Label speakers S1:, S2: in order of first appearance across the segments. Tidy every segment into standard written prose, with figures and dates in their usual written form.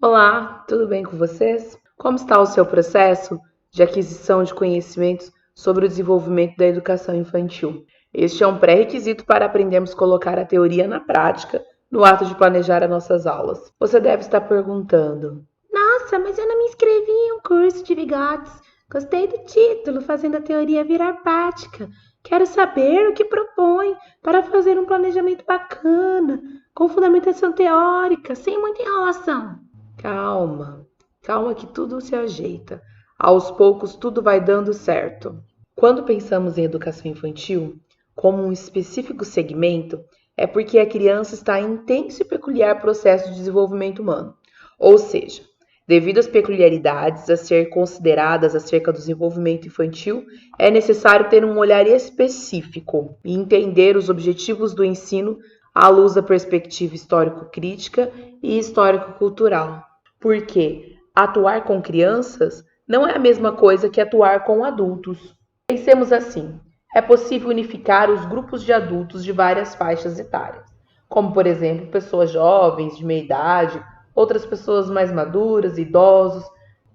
S1: Olá, tudo bem com vocês? Como está o seu processo de aquisição de conhecimentos sobre o desenvolvimento da educação infantil? Este é um pré-requisito para aprendermos a colocar a teoria na prática no ato de planejar as nossas aulas. Você deve estar perguntando:
S2: Nossa, mas eu não me inscrevi em um curso de bigodes. Gostei do título, fazendo a teoria virar prática. Quero saber o que propõe para fazer um planejamento bacana, com fundamentação teórica, sem muita enrolação.
S1: calma, calma que tudo se ajeita. Aos poucos tudo vai dando certo. Quando pensamos em educação infantil como um específico segmento, é porque a criança está em intenso e peculiar processo de desenvolvimento humano. Ou seja, devido às peculiaridades a ser consideradas acerca do desenvolvimento infantil, é necessário ter um olhar específico e entender os objetivos do ensino à luz da perspectiva histórico-crítica e histórico-cultural. Porque atuar com crianças não é a mesma coisa que atuar com adultos. Pensemos assim: é possível unificar os grupos de adultos de várias faixas etárias, como, por exemplo, pessoas jovens, de meia idade, outras pessoas mais maduras, idosos.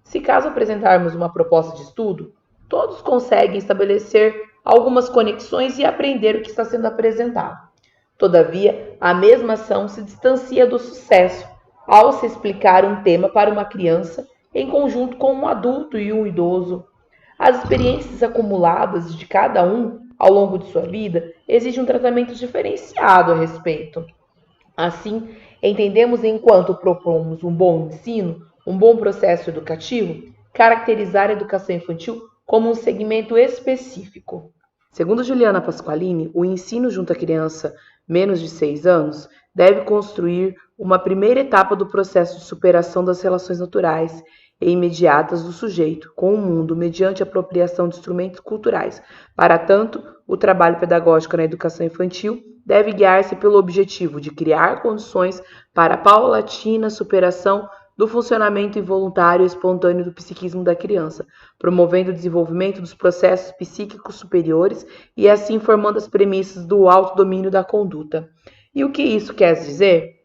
S1: Se caso apresentarmos uma proposta de estudo, todos conseguem estabelecer algumas conexões e aprender o que está sendo apresentado. Todavia, a mesma ação se distancia do sucesso ao se explicar um tema para uma criança em conjunto com um adulto e um idoso. As experiências acumuladas de cada um ao longo de sua vida exigem um tratamento diferenciado a respeito. Assim, entendemos enquanto propomos um bom ensino, um bom processo educativo, caracterizar a educação infantil como um segmento específico. Segundo Juliana Pasqualini, o ensino junto à criança menos de 6 anos deve construir uma primeira etapa do processo de superação das relações naturais e imediatas do sujeito com o mundo mediante a apropriação de instrumentos culturais. Para tanto, o trabalho pedagógico na educação infantil deve guiar-se pelo objetivo de criar condições para a paulatina superação do funcionamento involuntário e espontâneo do psiquismo da criança, promovendo o desenvolvimento dos processos psíquicos superiores e assim formando as premissas do autodomínio da conduta. E o que isso quer dizer?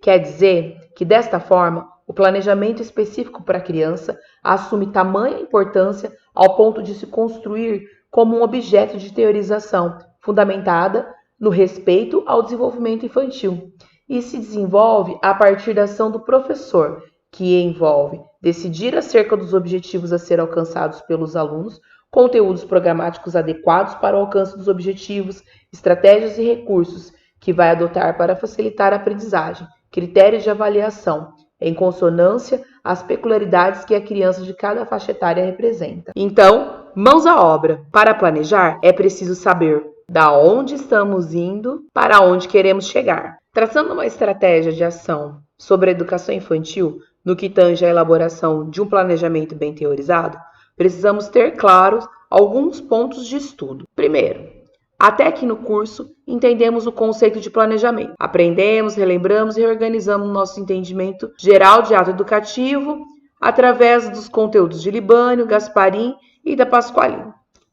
S1: Quer dizer que, desta forma, o planejamento específico para a criança assume tamanha importância ao ponto de se construir como um objeto de teorização fundamentada no respeito ao desenvolvimento infantil e se desenvolve a partir da ação do professor, que envolve decidir acerca dos objetivos a ser alcançados pelos alunos, conteúdos programáticos adequados para o alcance dos objetivos, estratégias e recursos que vai adotar para facilitar a aprendizagem, critérios de avaliação, em consonância às peculiaridades que a criança de cada faixa etária representa. Então, mãos à obra. Para planejar, é preciso saber da onde estamos indo para onde queremos chegar. Traçando uma estratégia de ação sobre a educação infantil, no que tange à elaboração de um planejamento bem teorizado, precisamos ter claros alguns pontos de estudo. Primeiro, até que no curso entendemos o conceito de planejamento. Aprendemos, relembramos e reorganizamos nosso entendimento geral de ato educativo através dos conteúdos de Libânio, Gasparim e da Pasqualini.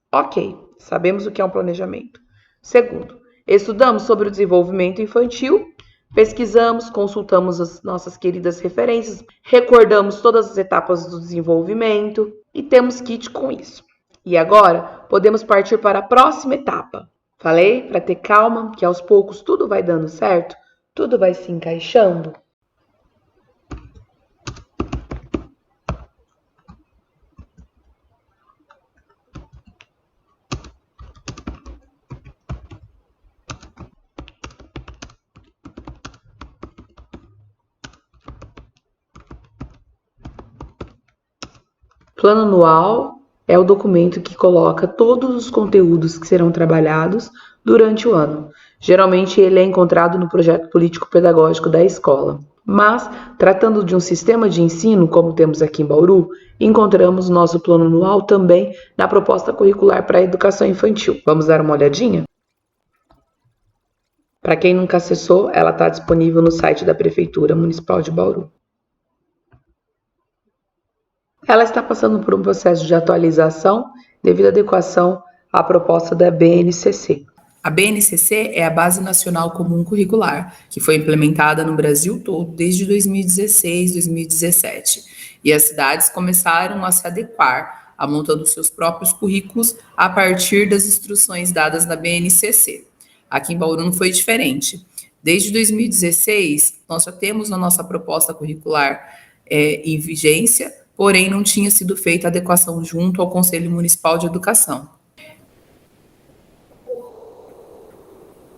S1: Ok, sabemos o que é um planejamento. Segundo, estudamos sobre o desenvolvimento infantil, pesquisamos, consultamos as nossas queridas referências, recordamos todas as etapas do desenvolvimento e temos kit com isso. E agora podemos partir para a próxima etapa. Falei para ter calma, que aos poucos tudo vai dando certo, tudo vai se encaixando. Plano anual é o documento que coloca todos os conteúdos que serão trabalhados durante o ano. Geralmente ele é encontrado no projeto político-pedagógico da escola. Mas, tratando de um sistema de ensino, como temos aqui em Bauru, encontramos nosso plano anual também na proposta curricular para a educação infantil. Vamos dar uma olhadinha? Para quem nunca acessou, ela está disponível no site da Prefeitura Municipal de Bauru. Ela está passando por um processo de atualização devido à adequação à proposta da BNCC.
S3: A BNCC é a Base Nacional Comum Curricular, que foi implementada no Brasil todo desde 2016, 2017. E as cidades começaram a se adequar, a montando seus próprios currículos a partir das instruções dadas na BNCC. Aqui em Bauru não foi diferente. Desde 2016, nós já temos na nossa proposta curricular em vigência, porém não tinha sido feita adequação junto ao Conselho Municipal de Educação.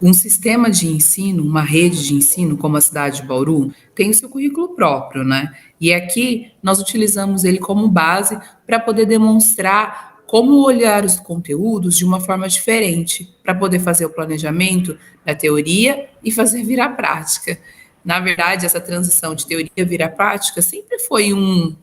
S3: Um sistema de ensino, uma rede de ensino, como a cidade de Bauru, tem o seu currículo próprio, né? E aqui nós utilizamos ele como base para poder demonstrar como olhar os conteúdos de uma forma diferente, para poder fazer o planejamento da teoria e fazer virar prática. Na verdade, essa transição de teoria virar prática sempre foi um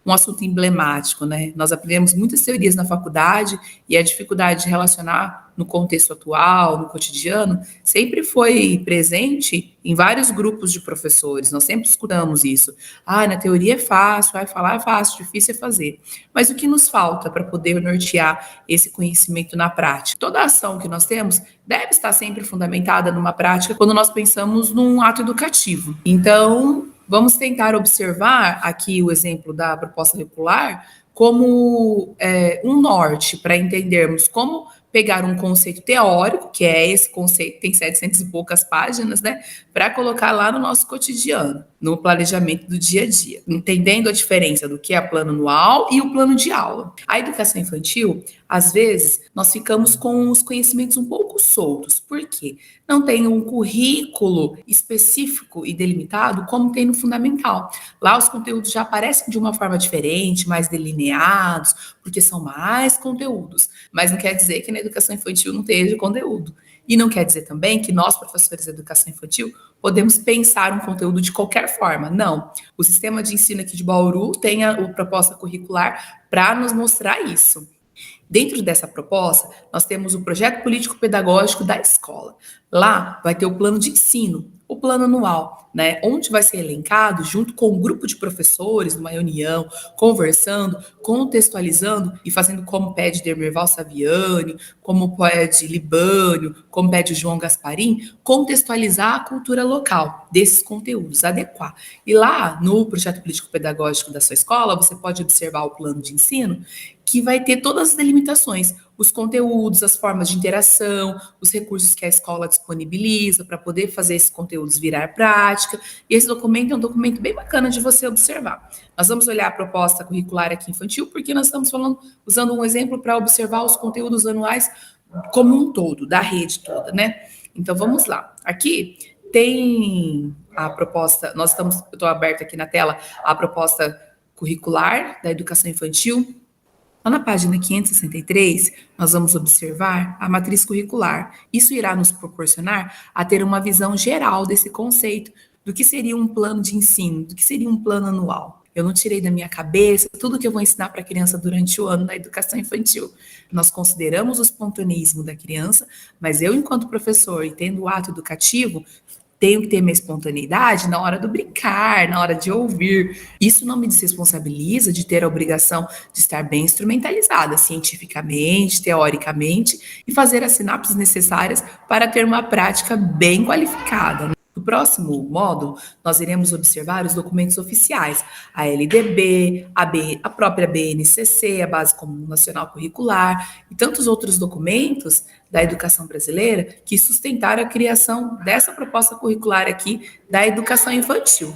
S3: assunto emblemático, né? Nós aprendemos muitas teorias na faculdade e a dificuldade de relacionar no contexto atual, no cotidiano, sempre foi presente em vários grupos de professores. Nós sempre escutamos isso. Na teoria é fácil, falar é fácil, difícil é fazer. Mas o que nos falta para poder nortear esse conhecimento na prática? Toda ação que nós temos deve estar sempre fundamentada numa prática quando nós pensamos num ato educativo. Então, vamos tentar observar aqui o exemplo da proposta curricular como um norte para entendermos como pegar um conceito teórico, que é esse conceito, tem 700 e poucas páginas, né, para colocar lá no nosso cotidiano, no planejamento do dia a dia, entendendo a diferença do que é plano anual e o plano de aula. A educação infantil, às vezes, nós ficamos com os conhecimentos um pouco soltos. Por quê? Não tem um currículo específico e delimitado como tem no fundamental. Lá os conteúdos já aparecem de uma forma diferente, mais delineados, porque são mais conteúdos. Mas não quer dizer que na educação infantil não tenha conteúdo. E não quer dizer também que nós, professores de educação infantil, podemos pensar um conteúdo de qualquer forma. Não. O sistema de ensino aqui de Bauru tem a proposta curricular para nos mostrar isso. Dentro dessa proposta, nós temos o projeto político-pedagógico da escola. Lá vai ter o plano de ensino, o plano anual, né, onde vai ser elencado, junto com um grupo de professores, numa reunião, conversando, contextualizando e fazendo como pede Demerval Saviani, como pede Libânio, como pede o João Gasparim, contextualizar a cultura local desses conteúdos, adequar. E lá, no projeto político-pedagógico da sua escola, você pode observar o plano de ensino, que vai ter todas as delimitações, os conteúdos, as formas de interação, os recursos que a escola disponibiliza para poder fazer esses conteúdos virar prática. E esse documento é um documento bem bacana de você observar. Nós vamos olhar a proposta curricular aqui infantil, porque nós estamos usando um exemplo para observar os conteúdos anuais como um todo, da rede toda, né? Então, vamos lá. Aqui tem a proposta, eu estou aberta aqui na tela, a proposta curricular da educação infantil. Lá na página 563, nós vamos observar a matriz curricular. Isso irá nos proporcionar a ter uma visão geral desse conceito, do que seria um plano de ensino, do que seria um plano anual. Eu não tirei da minha cabeça tudo que eu vou ensinar para a criança durante o ano na educação infantil. Nós consideramos o espontaneismo da criança, mas eu, enquanto professor, e tendo o ato educativo, tenho que ter minha espontaneidade na hora do brincar, na hora de ouvir. Isso não me desresponsabiliza de ter a obrigação de estar bem instrumentalizada, cientificamente, teoricamente, e fazer as sinapses necessárias para ter uma prática bem qualificada. No próximo módulo, nós iremos observar os documentos oficiais, a LDB, a própria BNCC, a Base Comum Nacional Curricular, e tantos outros documentos da educação brasileira que sustentaram a criação dessa proposta curricular aqui da educação infantil.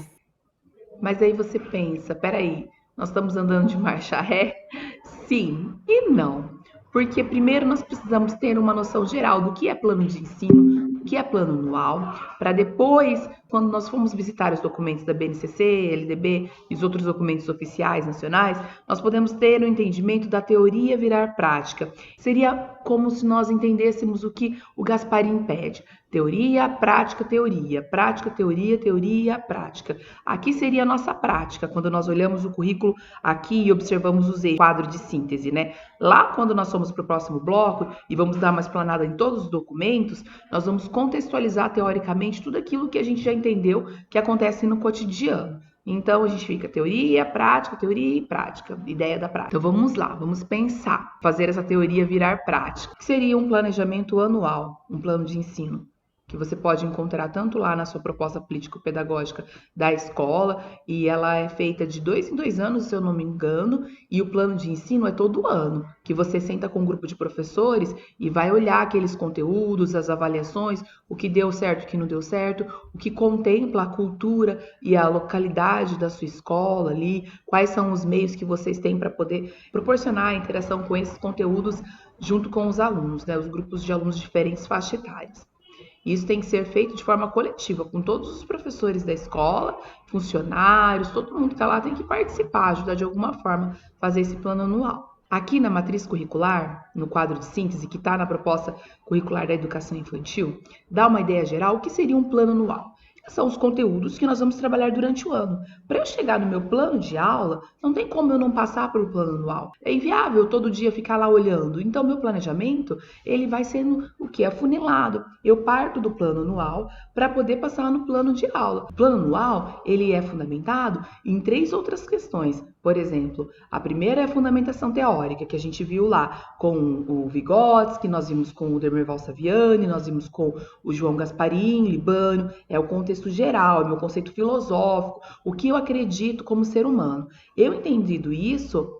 S1: Mas aí você pensa, peraí, nós estamos andando de marcha ré? Sim e não. Porque primeiro nós precisamos ter uma noção geral do que é plano de ensino, do que é plano anual, para depois, quando nós formos visitar os documentos da BNCC, LDB e os outros documentos oficiais nacionais, nós podemos ter um entendimento da teoria virar prática. Seria como se nós entendêssemos o que o Gasparim pede. Teoria, prática, teoria, prática, teoria, teoria, prática. Aqui seria a nossa prática, quando nós olhamos o currículo aqui e observamos os eixos, quadro de síntese, né? Lá, quando nós formos para o próximo bloco e vamos dar uma explanada em todos os documentos, nós vamos contextualizar teoricamente tudo aquilo que a gente já entendeu que acontece no cotidiano. Então, a gente fica teoria e prática, ideia da prática. Então, vamos lá, vamos pensar, fazer essa teoria virar prática. O que seria um planejamento anual, um plano de ensino? Que você pode encontrar tanto lá na sua proposta político-pedagógica da escola, e ela é feita de 2 em 2 anos, se eu não me engano, e o plano de ensino é todo ano, que você senta com um grupo de professores e vai olhar aqueles conteúdos, as avaliações, o que deu certo, o que não deu certo, o que contempla a cultura e a localidade da sua escola ali, quais são os meios que vocês têm para poder proporcionar a interação com esses conteúdos junto com os alunos, né, os grupos de alunos de diferentes faixas etárias. Isso tem que ser feito de forma coletiva, com todos os professores da escola, funcionários, todo mundo que está lá tem que participar, ajudar de alguma forma a fazer esse plano anual. Aqui na matriz curricular, no quadro de síntese, que está na proposta curricular da educação infantil, dá uma ideia geral do que seria um plano anual. São os conteúdos que nós vamos trabalhar durante o ano. Para eu chegar no meu plano de aula, não tem como eu não passar pelo plano anual. É inviável todo dia ficar lá olhando. Então, meu planejamento, ele vai sendo o que? Afunilado. Eu parto do plano anual para poder passar no plano de aula. O plano anual, ele é fundamentado em 3 outras questões. Por exemplo, a primeira é a fundamentação teórica, que a gente viu lá com o Vygotsky, nós vimos com o Demerval Saviani, nós vimos com o João Gasparin, Libânio, é o contexto geral, é o meu conceito filosófico, o que eu acredito como ser humano. Eu entendido isso,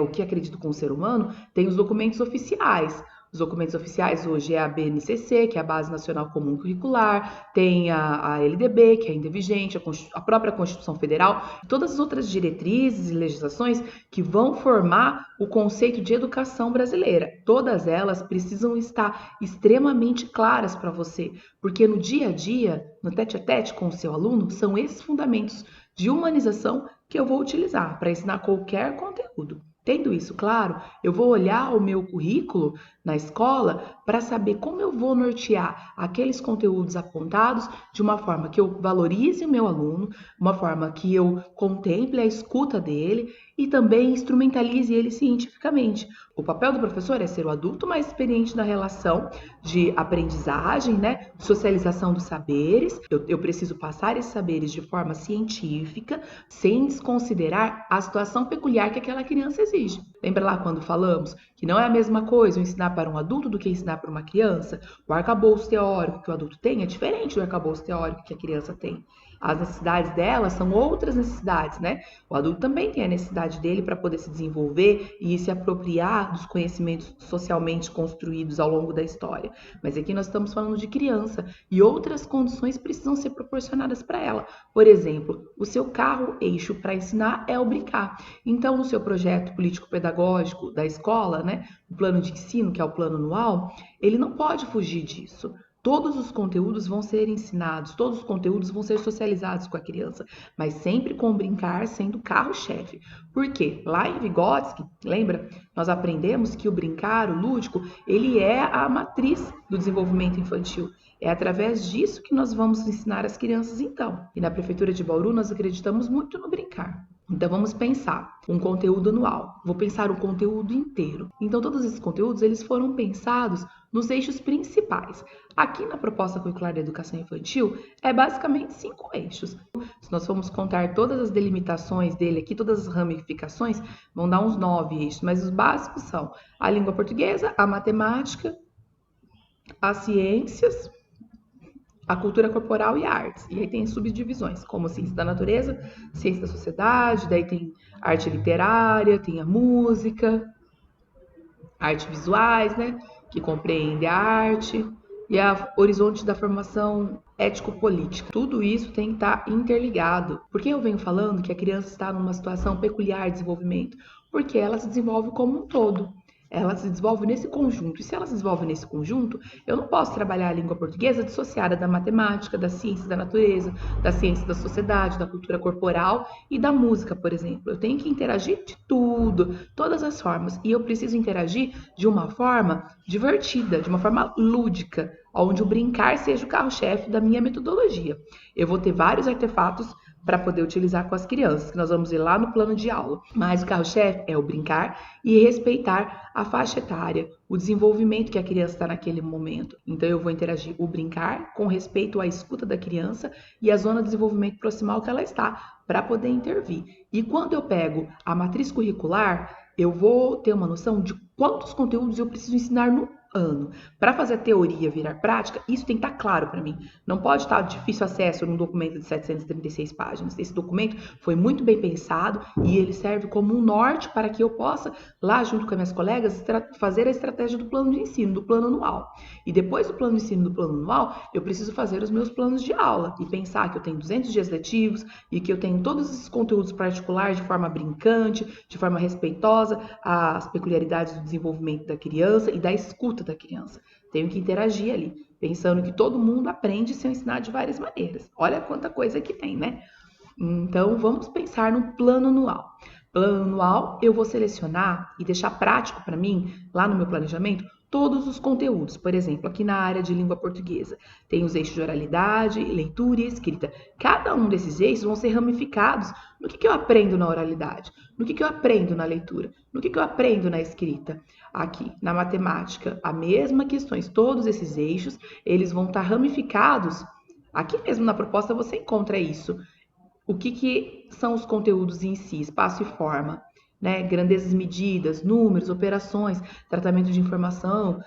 S1: o que acredito como ser humano, tem os documentos oficiais. Os documentos oficiais hoje é a BNCC, que é a Base Nacional Comum Curricular, tem a LDB, que é ainda vigente, a própria Constituição Federal, todas as outras diretrizes e legislações que vão formar o conceito de educação brasileira. Todas elas precisam estar extremamente claras para você, porque no dia a dia, no tete-a-tete com o seu aluno, são esses fundamentos de humanização que eu vou utilizar para ensinar qualquer conteúdo. Tendo isso claro, eu vou olhar o meu currículo na escola para saber como eu vou nortear aqueles conteúdos apontados de uma forma que eu valorize o meu aluno, uma forma que eu contemple a escuta dele e também instrumentalize ele cientificamente. O papel do professor é ser o adulto mais experiente na relação de aprendizagem, né, socialização dos saberes. Eu preciso passar esses saberes de forma científica, sem desconsiderar a situação peculiar que aquela criança exige. Lembra lá quando falamos que não é a mesma coisa eu ensinar para um adulto do que ensinar para uma criança? O arcabouço teórico que o adulto tem é diferente do arcabouço teórico que a criança tem. As necessidades dela são outras necessidades, né? O adulto também tem a necessidade dele para poder se desenvolver e se apropriar dos conhecimentos socialmente construídos ao longo da história. Mas aqui nós estamos falando de criança e outras condições precisam ser proporcionadas para ela. Por exemplo, o seu carro-eixo para ensinar é o brincar. Então, no seu projeto político-pedagógico da escola, né, o plano de ensino, que é o plano anual, ele não pode fugir disso. Todos os conteúdos vão ser ensinados, todos os conteúdos vão ser socializados com a criança, mas sempre com o brincar sendo o carro-chefe. Por quê? Lá em Vygotsky, lembra? Nós aprendemos que o brincar, o lúdico, ele é a matriz do desenvolvimento infantil. É através disso que nós vamos ensinar as crianças então. E na Prefeitura de Bauru nós acreditamos muito no brincar. Então vamos pensar um conteúdo anual. Vou pensar o conteúdo inteiro. Então todos esses conteúdos eles foram pensados nos eixos principais. Aqui na proposta curricular da educação infantil é basicamente 5 eixos. Se nós formos contar todas as delimitações dele aqui, todas as ramificações, vão dar uns 9 eixos, mas os básicos são a língua portuguesa, a matemática, as ciências, a cultura corporal e a artes. E aí tem subdivisões, como ciência da natureza, ciência da sociedade, daí tem arte literária, tem a música, artes visuais, né, que compreende a arte, e a horizonte da formação ético-política. Tudo isso tem que estar interligado. Por que eu venho falando que a criança está numa situação peculiar de desenvolvimento? Porque ela se desenvolve como um todo. Ela se desenvolve nesse conjunto. E se ela se desenvolve nesse conjunto, eu não posso trabalhar a língua portuguesa dissociada da matemática, da ciência da natureza, da ciência da sociedade, da cultura corporal e da música, por exemplo. Eu tenho que interagir de tudo, todas as formas. E eu preciso interagir de uma forma divertida, de uma forma lúdica, onde o brincar seja o carro-chefe da minha metodologia. Eu vou ter vários artefatos para poder utilizar com as crianças, que nós vamos ver lá no plano de aula. Mas o carro-chefe é o brincar e respeitar a faixa etária, o desenvolvimento que a criança está naquele momento. Então, eu vou interagir o brincar com respeito à escuta da criança e à zona de desenvolvimento proximal que ela está, para poder intervir. E quando eu pego a matriz curricular, eu vou ter uma noção de quantos conteúdos eu preciso ensinar no ano. Para fazer a teoria virar prática, isso tem que estar claro para mim. Não pode estar de difícil acesso num documento de 736 páginas. Esse documento foi muito bem pensado e ele serve como um norte para que eu possa, lá junto com as minhas colegas, fazer a estratégia do plano de ensino, do plano anual. E depois do plano de ensino, do plano anual, eu preciso fazer os meus planos de aula e pensar que eu tenho 200 dias letivos e que eu tenho todos esses conteúdos particulares de forma brincante, de forma respeitosa às peculiaridades do desenvolvimento da criança e da escuta da criança. Tenho que interagir ali, pensando que todo mundo aprende se eu ensinar de várias maneiras. Olha quanta coisa que tem, né? Então, vamos pensar no plano anual. Plano anual, eu vou selecionar e deixar prático para mim, lá no meu planejamento, todos os conteúdos. Por exemplo, aqui na área de língua portuguesa, tem os eixos de oralidade, leitura e escrita. Cada um desses eixos vão ser ramificados no que eu aprendo na oralidade, no que eu aprendo na leitura, no que eu aprendo na escrita. Aqui, na matemática, a mesma questões, todos esses eixos, eles vão estar ramificados. Aqui mesmo na proposta você encontra isso. O que são os conteúdos em si, espaço e forma, né? Grandezas medidas, números, operações, tratamento de informação.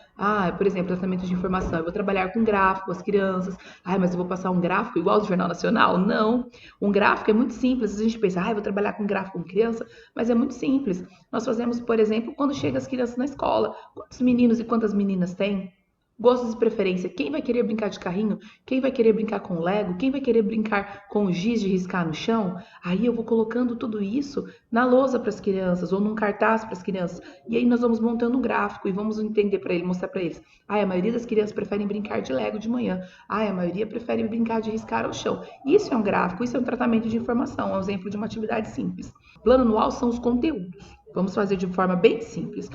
S1: Por exemplo, tratamento de informação. Eu vou trabalhar com gráfico, as crianças. Mas eu vou passar um gráfico igual ao do Jornal Nacional? Não. Um gráfico é muito simples. A gente pensa, eu vou trabalhar com gráfico com criança, mas é muito simples. Nós fazemos, por exemplo, quando chegam as crianças na escola. Quantos meninos e quantas meninas tem? Gostos e preferência. Quem vai querer brincar de carrinho? Quem vai querer brincar com Lego? Quem vai querer brincar com o giz de riscar no chão? Aí eu vou colocando tudo isso na lousa para as crianças ou num cartaz para as crianças. E aí nós vamos montando um gráfico e vamos entender para ele, mostrar para eles. A maioria das crianças preferem brincar de Lego de manhã. A maioria prefere brincar de riscar ao chão. Isso é um gráfico, isso é um tratamento de informação, é um exemplo de uma atividade simples. Plano anual são os conteúdos. Vamos fazer de forma bem simples.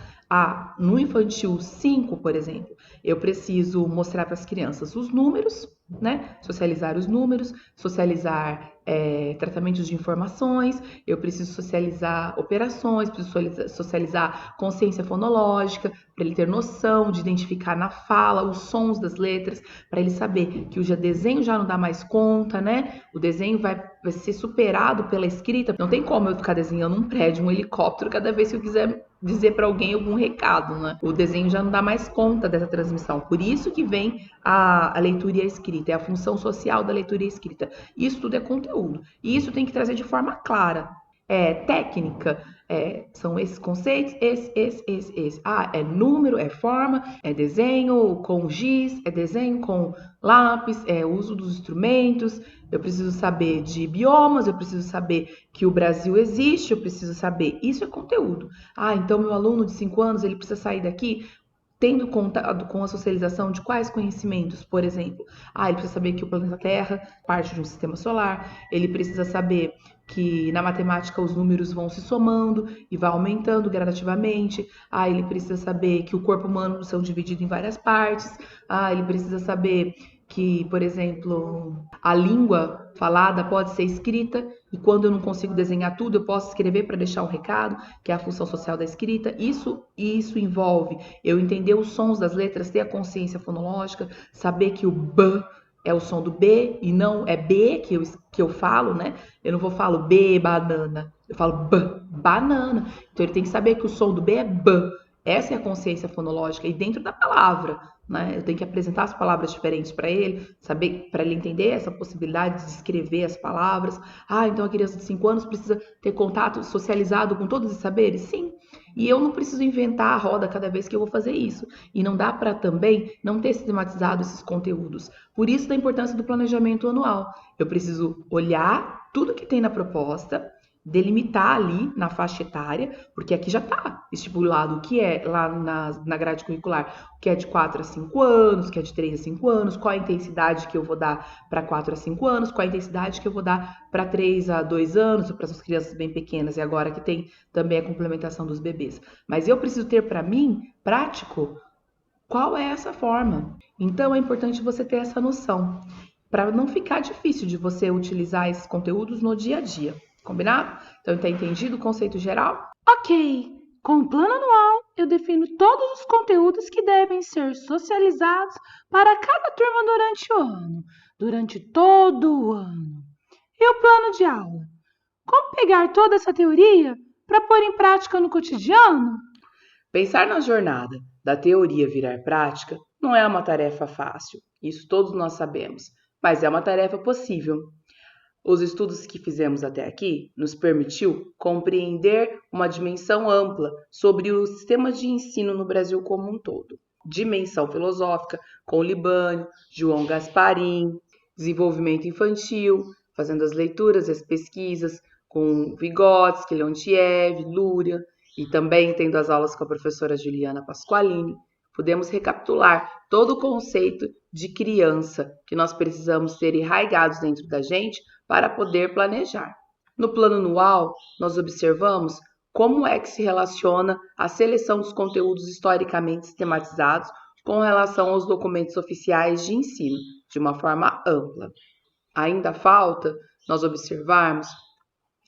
S1: No infantil 5, por exemplo, eu preciso mostrar para as crianças os números, né? Socializar os números, socializar tratamentos de informações, eu preciso socializar operações, preciso socializar consciência fonológica, para ele ter noção de identificar na fala os sons das letras, para ele saber que o desenho já não dá mais conta, né? O desenho vai ser superado pela escrita. Não tem como eu ficar desenhando um prédio, um helicóptero, cada vez que eu quiser dizer para alguém algum recado, né? O desenho já não dá mais conta dessa transmissão. Por isso que vem a leitura e a escrita, é a função social da leitura e a escrita. Isso tudo é conteúdo. E isso tem que trazer de forma clara. Técnica, são esses conceitos, esse. É número, é forma, é desenho com giz, é desenho com lápis, é uso dos instrumentos. Eu preciso saber de biomas, eu preciso saber que o Brasil existe, eu preciso saber. Isso é conteúdo. Então meu aluno de 5 anos, ele precisa sair daqui tendo contato com a socialização de quais conhecimentos, por exemplo? Ele precisa saber que o planeta Terra parte de um sistema solar, ele precisa saber que na matemática os números vão se somando e vai aumentando gradativamente. Ele precisa saber que o corpo humano são dividido em várias partes. Ele precisa saber que, por exemplo, a língua falada pode ser escrita e quando eu não consigo desenhar tudo, eu posso escrever para deixar um recado, que é a função social da escrita. Isso envolve eu entender os sons das letras, ter a consciência fonológica, saber que o B é o som do B e não é B que eu falo, né? Eu não vou falar B, banana, eu falo B, banana. Então ele tem que saber que o som do B é B. Essa é a consciência fonológica e dentro da palavra, né? Eu tenho que apresentar as palavras diferentes para ele, saber, para ele entender essa possibilidade de escrever as palavras. Então a criança de 5 anos precisa ter contato socializado com todos os saberes? Sim. E eu não preciso inventar a roda cada vez que eu vou fazer isso. E não dá para também não ter sistematizado esses conteúdos. Por isso da importância do planejamento anual. Eu preciso olhar tudo que tem na proposta, delimitar ali na faixa etária, porque aqui já está estipulado o que é lá na grade curricular, o que é de 4 a 5 anos, o que é de 3 a 5 anos, qual a intensidade que eu vou dar para 4 a 5 anos, qual a intensidade que eu vou dar para 3 a 2 anos, para as crianças bem pequenas, e agora que tem também a complementação dos bebês. Mas eu preciso ter para mim, prático, qual é essa forma. Então é importante você ter essa noção. para não ficar difícil de você utilizar esses conteúdos no dia a dia. Combinado? Então, tá entendido o conceito geral?
S2: Ok. Com o plano anual, eu defino todos os conteúdos que devem ser socializados para cada turma durante o ano, durante todo o ano. E o plano de aula? Como pegar toda essa teoria para pôr em prática no cotidiano?
S1: Pensar na jornada da teoria virar prática não é uma tarefa fácil, isso todos nós sabemos, mas é uma tarefa possível. Os estudos que fizemos até aqui nos permitiu compreender uma dimensão ampla sobre o sistema de ensino no Brasil como um todo. Dimensão filosófica com Libânio, João Gasparim, desenvolvimento infantil, fazendo as leituras e as pesquisas com Vygotsky, Leontiev, Luria, e também tendo as aulas com a professora Juliana Pasqualini. Podemos recapitular todo o conceito de criança que nós precisamos ter enraigados dentro da gente para poder planejar. No plano anual, nós observamos como é que se relaciona a seleção dos conteúdos historicamente sistematizados com relação aos documentos oficiais de ensino, de uma forma ampla. Ainda falta nós observarmos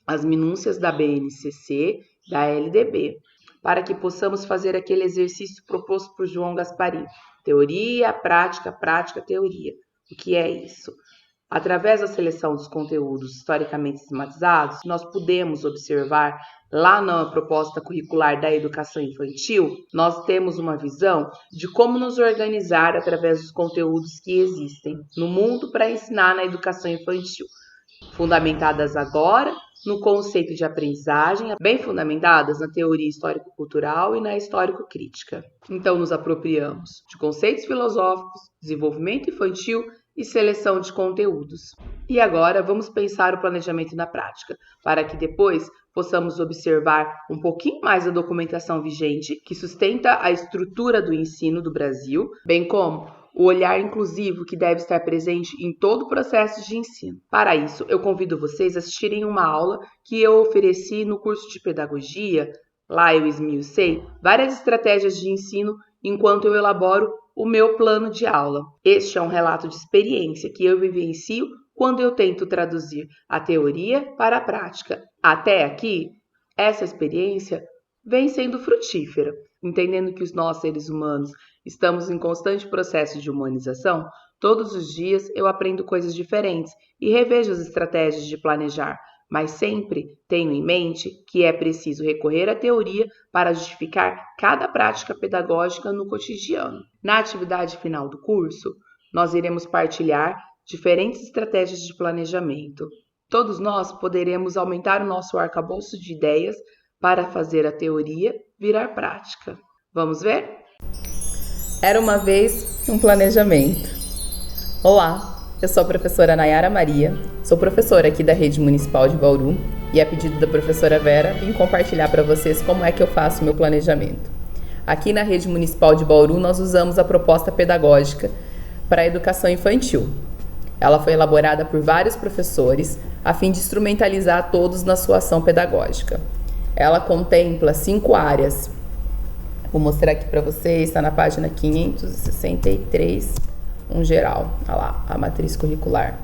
S1: as minúcias da BNCC, da LDB, para que possamos fazer aquele exercício proposto por João Gasparim. Teoria, prática, prática, teoria. O que é isso? Através da seleção dos conteúdos historicamente sistematizados, nós podemos observar lá na proposta curricular da educação infantil, nós temos uma visão de como nos organizar através dos conteúdos que existem no mundo para ensinar na educação infantil, fundamentadas agora no conceito de aprendizagem, bem fundamentadas na teoria histórico-cultural e na histórico-crítica. Então, nos apropriamos de conceitos filosóficos, desenvolvimento infantil e seleção de conteúdos. E agora vamos pensar o planejamento na prática, para que depois possamos observar um pouquinho mais a documentação vigente que sustenta a estrutura do ensino do Brasil, bem como o olhar inclusivo que deve estar presente em todo o processo de ensino. Para isso, eu convido vocês a assistirem uma aula que eu ofereci no curso de pedagogia, lá eu esmiucei várias estratégias de ensino enquanto eu elaboro o meu plano de aula. Este é um relato de experiência que eu vivencio quando eu tento traduzir a teoria para a prática. Até aqui, essa experiência vem sendo frutífera, entendendo que nós, seres humanos, estamos em constante processo de humanização. Todos os dias eu aprendo coisas diferentes e revejo as estratégias de planejar, mas sempre tenho em mente que é preciso recorrer à teoria para justificar cada prática pedagógica no cotidiano. Na atividade final do curso, nós iremos partilhar diferentes estratégias de planejamento. Todos nós poderemos aumentar o nosso arcabouço de ideias para fazer a teoria virar prática. Vamos ver?
S4: Era uma vez um planejamento. Olá, eu sou a professora Nayara Maria, sou professora aqui da Rede Municipal de Bauru e a pedido da professora Vera vim compartilhar para vocês como é que eu faço o meu planejamento. Aqui na Rede Municipal de Bauru nós usamos a proposta pedagógica para a educação infantil. Ela foi elaborada por vários professores a fim de instrumentalizar todos na sua ação pedagógica. Ela contempla 5 áreas. Vou mostrar aqui para vocês, está na página 563, geral. Olha lá, a matriz curricular.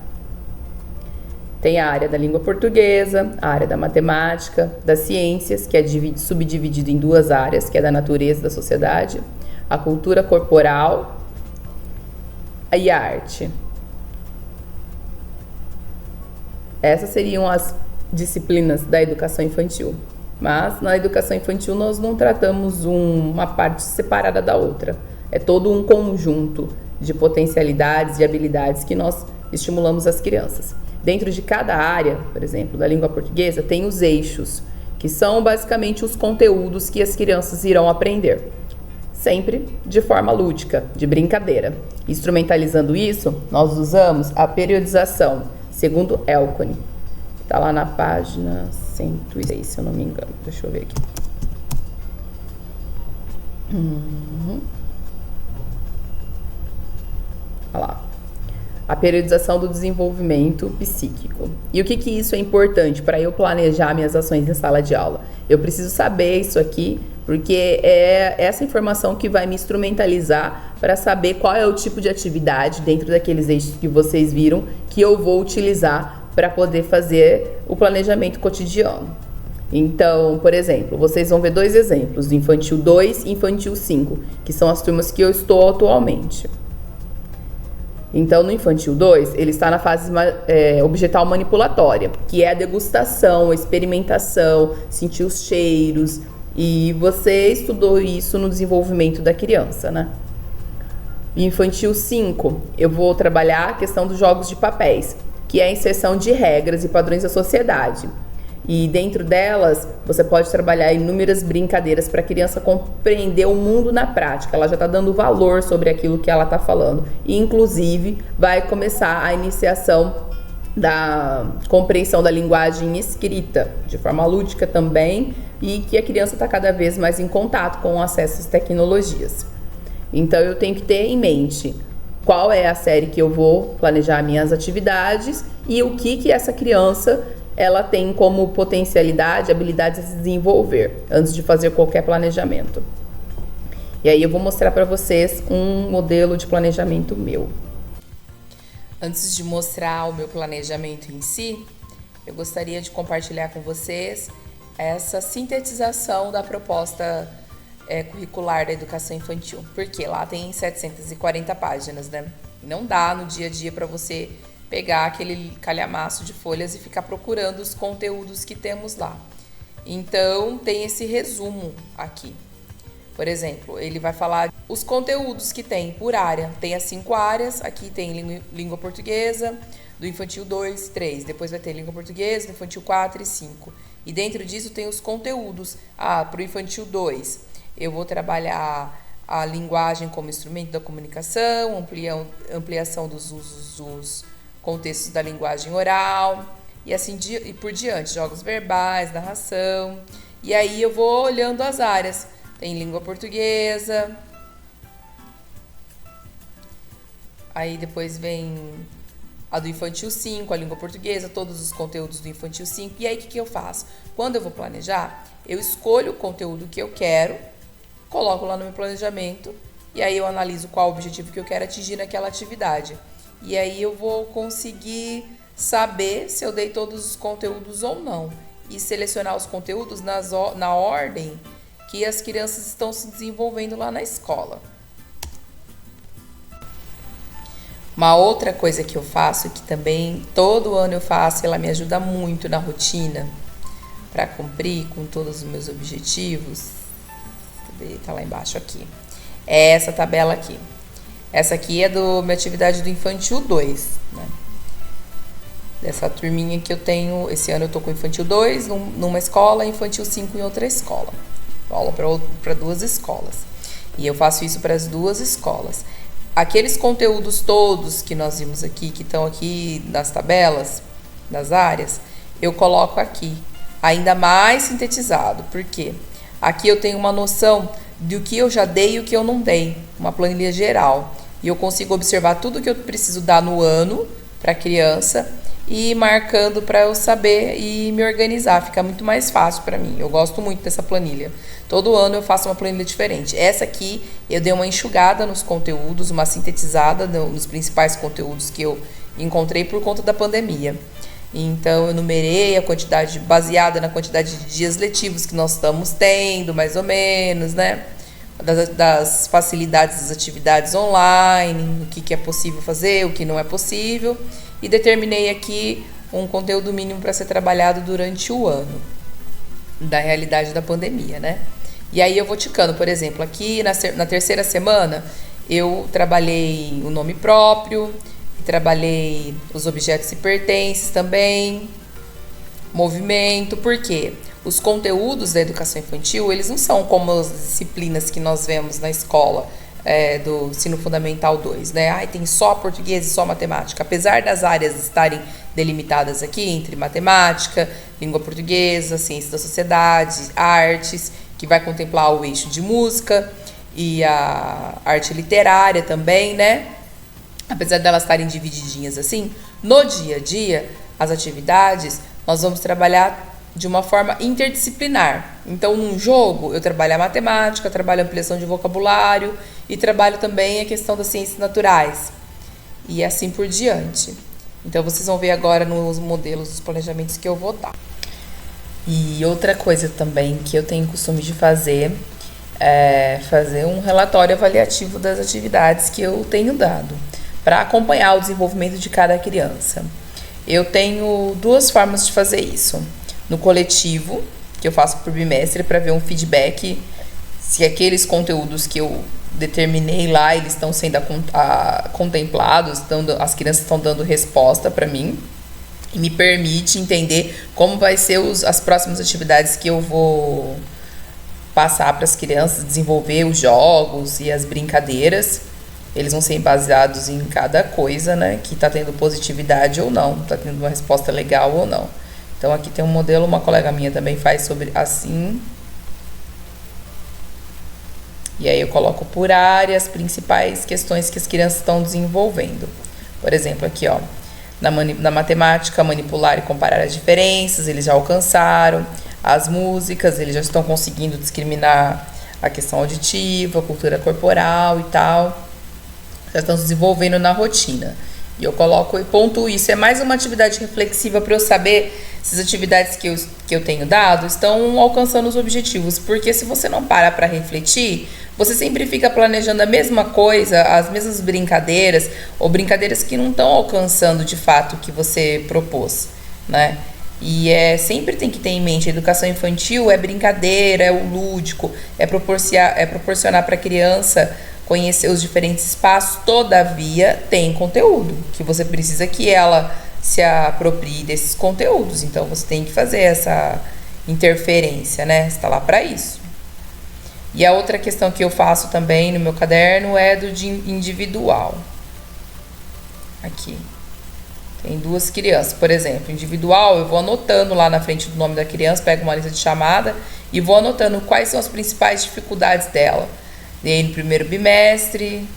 S4: Tem a área da língua portuguesa, a área da matemática, das ciências, que é subdividido em 2 áreas, que é da natureza e da sociedade, a cultura corporal e a arte. Essas seriam as disciplinas da educação infantil. Mas na educação infantil nós não tratamos uma parte separada da outra. É todo um conjunto de potencialidades e habilidades que nós estimulamos as crianças. Dentro de cada área, por exemplo, da língua portuguesa, tem os eixos, que são basicamente os conteúdos que as crianças irão aprender. Sempre de forma lúdica, de brincadeira. Instrumentalizando isso, nós usamos a periodização, segundo Elkony. Está lá na página 106, se eu não me engano. Deixa eu ver aqui. Olha lá. A periodização do desenvolvimento psíquico. E o que isso é importante para eu planejar minhas ações em sala de aula? Eu preciso saber isso aqui, porque é essa informação que vai me instrumentalizar para saber qual é o tipo de atividade dentro daqueles eixos que vocês viram que eu vou utilizar para poder fazer o planejamento cotidiano. Então, por exemplo, vocês vão ver 2 exemplos, do Infantil 2 e Infantil 5, que são as turmas que eu estou atualmente. Então, no Infantil 2, ele está na fase objetal manipulatória, que é a degustação, a experimentação, sentir os cheiros, e você estudou isso no desenvolvimento da criança, né? Infantil 5, eu vou trabalhar a questão dos jogos de papéis, que é a inserção de regras e padrões da sociedade. E dentro delas, você pode trabalhar inúmeras brincadeiras para a criança compreender o mundo na prática. Ela já está dando valor sobre aquilo que ela está falando. E, inclusive, vai começar a iniciação da compreensão da linguagem escrita, de forma lúdica também, e que a criança está cada vez mais em contato com o acesso às tecnologias. Então, eu tenho que ter em mente qual é a série que eu vou planejar minhas atividades e o que essa criança ela tem como potencialidade, habilidades a se desenvolver antes de fazer qualquer planejamento. E aí eu vou mostrar para vocês um modelo de planejamento meu. Antes de mostrar o meu planejamento em si, eu gostaria de compartilhar com vocês essa sintetização da proposta curricular da educação infantil, porque lá tem 740 páginas, né? Não dá no dia a dia para você pegar aquele calhamaço de folhas e ficar procurando os conteúdos que temos lá. Então, tem esse resumo aqui. Por exemplo, ele vai falar os conteúdos que tem por área. Tem as 5 áreas, aqui tem língua portuguesa, do Infantil 2, 3. Depois vai ter língua portuguesa, do Infantil 4 e 5. E dentro disso tem os conteúdos. Para o Infantil 2, eu vou trabalhar a linguagem como instrumento da comunicação, ampliação dos usos dos contextos da linguagem oral, e assim e por diante, jogos verbais, narração. E aí eu vou olhando as áreas. Tem língua portuguesa, aí depois vem a do Infantil 5, a língua portuguesa, todos os conteúdos do Infantil 5. E aí o que eu faço? Quando eu vou planejar, eu escolho o conteúdo que eu quero, coloco lá no meu planejamento, e aí eu analiso qual o objetivo que eu quero atingir naquela atividade. E aí eu vou conseguir saber se eu dei todos os conteúdos ou não. E selecionar os conteúdos na ordem que as crianças estão se desenvolvendo lá na escola. Uma outra coisa que eu faço, que também todo ano eu faço, ela me ajuda muito na rotina, para cumprir com todos os meus objetivos. Tá lá embaixo aqui. É essa tabela aqui. Essa aqui é minha atividade do Infantil 2, né? Dessa turminha que eu tenho, esse ano eu tô com Infantil 2 numa escola, Infantil 5 em outra escola. Aula para 2 escolas. E eu faço isso para as 2 escolas. Aqueles conteúdos todos que nós vimos aqui, que estão aqui nas tabelas, das áreas, eu coloco aqui, ainda mais sintetizado. Por quê? Aqui eu tenho uma noção do que eu já dei e o que eu não dei, uma planilha geral. E eu consigo observar tudo que eu preciso dar no ano para a criança e ir marcando para eu saber e me organizar. Fica muito mais fácil para mim. Eu gosto muito dessa planilha. Todo ano eu faço uma planilha diferente. Essa aqui eu dei uma enxugada nos conteúdos, uma sintetizada nos principais conteúdos que eu encontrei por conta da pandemia. Então eu numerei a quantidade, baseada na quantidade de dias letivos que nós estamos tendo, mais ou menos, né? Das facilidades das atividades online, o que é possível fazer, o que não é possível, e determinei aqui um conteúdo mínimo para ser trabalhado durante o ano da realidade da pandemia, né? E aí eu vou ticando, por exemplo, aqui na terceira semana eu trabalhei o nome próprio, trabalhei os objetos e pertences também, movimento. Por quê? Os conteúdos da educação infantil, eles não são como as disciplinas que nós vemos na escola do ensino fundamental 2, né? Tem só português e só matemática. Apesar das áreas estarem delimitadas aqui entre matemática, língua portuguesa, ciência da sociedade, artes, que vai contemplar o eixo de música e a arte literária também, né? Apesar delas estarem divididinhas assim, no dia a dia, as atividades, nós vamos trabalhar de uma forma interdisciplinar. Então, num jogo, eu trabalho a matemática, trabalho a ampliação de vocabulário e trabalho também a questão das ciências naturais. E assim por diante. Então, vocês vão ver agora nos modelos dos planejamentos que eu vou dar. E outra coisa também que eu tenho costume de fazer é fazer um relatório avaliativo das atividades que eu tenho dado, para acompanhar o desenvolvimento de cada criança. Eu tenho duas formas de fazer isso. No coletivo, que eu faço por bimestre, para ver um feedback, se aqueles conteúdos que eu determinei lá, eles estão sendo contemplados, as crianças estão dando resposta para mim, e me permite entender como vai ser as próximas atividades que eu vou passar para as crianças, desenvolver os jogos e as brincadeiras. Eles vão ser baseados em cada coisa, né, que está tendo positividade ou não, está tendo uma resposta legal ou não. Então, aqui tem um modelo, uma colega minha também faz sobre assim. E aí eu coloco por área as principais questões que as crianças estão desenvolvendo. Por exemplo, aqui, ó, na matemática, manipular e comparar as diferenças, eles já alcançaram. As músicas, eles já estão conseguindo discriminar a questão auditiva, a cultura corporal e tal. Já estão se desenvolvendo na rotina. E eu coloco e pontuo isso. É mais uma atividade reflexiva para eu saber se as atividades que eu tenho dado estão alcançando os objetivos. Porque se você não para refletir, você sempre fica planejando a mesma coisa, as mesmas brincadeiras, ou brincadeiras que não estão alcançando de fato o que você propôs, né? E sempre tem que ter em mente, a educação infantil é brincadeira, é o lúdico, é proporcionar para a criança conhecer os diferentes espaços. Todavia, tem conteúdo que você precisa que ela se aproprie desses conteúdos. Então, você tem que fazer essa interferência, né? Você está lá para isso. E a outra questão que eu faço também no meu caderno é do de individual. Aqui. Tem duas crianças, por exemplo, individual, eu vou anotando lá na frente do nome da criança, pego uma lista de chamada e vou anotando quais são as principais dificuldades dela. Dei no primeiro bimestre,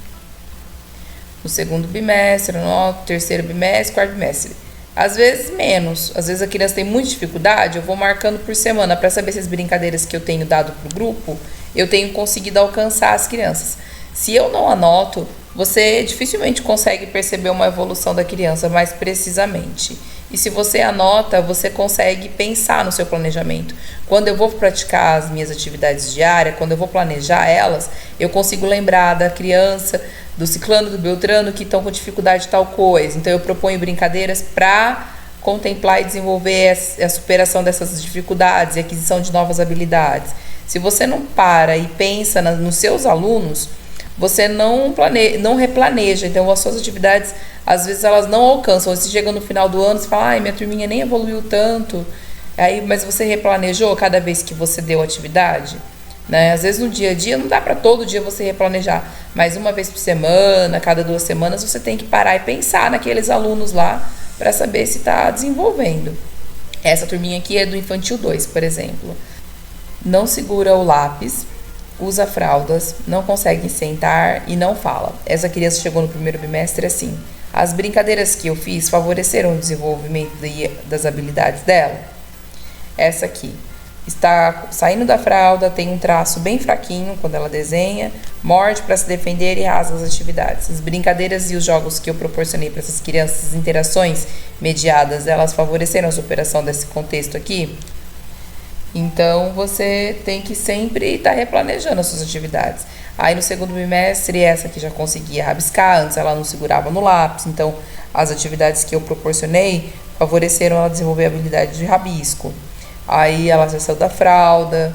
S4: no segundo bimestre, no terceiro bimestre, quarto bimestre. Às vezes menos, às vezes a criança tem muita dificuldade, eu vou marcando por semana para saber se as brincadeiras que eu tenho dado para o grupo, eu tenho conseguido alcançar as crianças. Se eu não anoto, você dificilmente consegue perceber uma evolução da criança mais precisamente. E se você anota, você consegue pensar no seu planejamento. Quando eu vou praticar as minhas atividades diárias, quando eu vou planejar elas, eu consigo lembrar da criança, do ciclano, do beltrano, que estão com dificuldade de tal coisa. Então, eu proponho brincadeiras para contemplar e desenvolver a superação dessas dificuldades e aquisição de novas habilidades. Se você não para e pensa nos seus alunos, você não replaneja. Então, as suas atividades, às vezes, elas não alcançam. Você chega no final do ano e fala, ai, minha turminha nem evoluiu tanto. Aí, mas você replanejou cada vez que você deu atividade? Né? Às vezes, no dia a dia, não dá para todo dia você replanejar. Mas uma vez por semana, cada 2 semanas, você tem que parar e pensar naqueles alunos lá para saber se está desenvolvendo. Essa turminha aqui é do Infantil 2, por exemplo. Não segura o lápis, usa fraldas, não consegue sentar e não fala. Essa criança chegou no primeiro bimestre assim. As brincadeiras que eu fiz favoreceram o desenvolvimento das habilidades dela. Essa aqui está saindo da fralda, tem um traço bem fraquinho quando ela desenha, morde para se defender e rasga as atividades. As brincadeiras e os jogos que eu proporcionei para essas crianças, as interações mediadas, elas favoreceram a superação desse contexto aqui. Então, você tem que sempre estar replanejando as suas atividades. Aí, no segundo bimestre, essa aqui já conseguia rabiscar, antes ela não segurava no lápis. Então, as atividades que eu proporcionei favoreceram ela desenvolver a habilidade de rabisco. Aí, ela já saiu da fralda,